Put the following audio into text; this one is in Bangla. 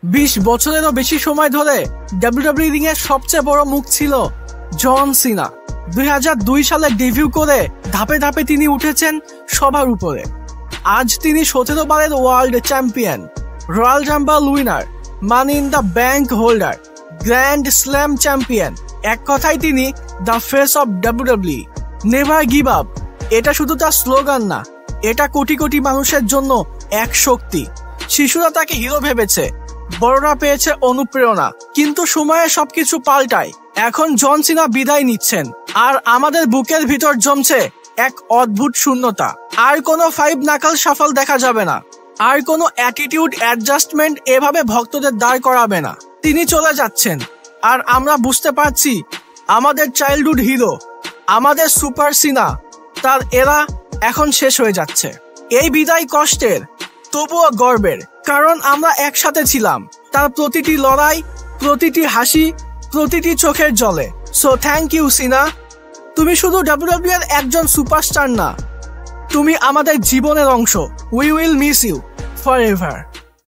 20 বছরেরও বেশি সময় ধরে ডাব্লিউডাব্লিউই রিং এর সবচেয়ে বড় মুখ ছিল জন সিনা। 2002 সালে ডেবিউ করে ধাপে ধাপে তিনি উঠেছেন সবার উপরে। আজ তিনি 17 বারের world champion, royal Rumble winner, money in the bank holder, grand slam champion. এক কথায় তিনি the face of WWE. Never give up, এটা শুধু তার স্লোগান না, এটা কোটি কোটি মানুষের জন্য এক শক্তি। শিশুরা তাকে হিরো ভেবেছে, বড়রা পেয়েছে অনুপ্রেরণা, কিন্তু সময়ে সবকিছু পাল্টায়। এখন জন সিনা বিদায় নিচ্ছেন, আর আমাদের বুকের ভিতর জমছে এক অদ্ভুত শূন্যতা। আর কোনো 5 নাকাল শাফল দেখা যাবে না, আর কোনো অ্যাটিটিউড অ্যাডজাস্টমেন্ট এভাবে ভক্তদের দাঁড় করাবে না। তিনি চলে যাচ্ছেন, আর আমরা বুঝতে পারছি আমাদের চাইল্ডহুড হিরো, আমাদের সুপার সিনা, তার এরা এখন শেষ হয়ে যাচ্ছে। এই বিদায় কষ্টের, তবুও গর্বের, কারণ আমরা একসাথে ছিলাম তার প্রতিটি লড়াই, প্রতিটি হাসি, প্রতিটি চোখের জলে। সো থ্যাংক ইউ সিনা। তুমি শুধু ডাব্লিউডাব্লিউই এর একজন সুপারস্টার না, তুমি আমাদের জীবনের অংশ। We will miss you forever.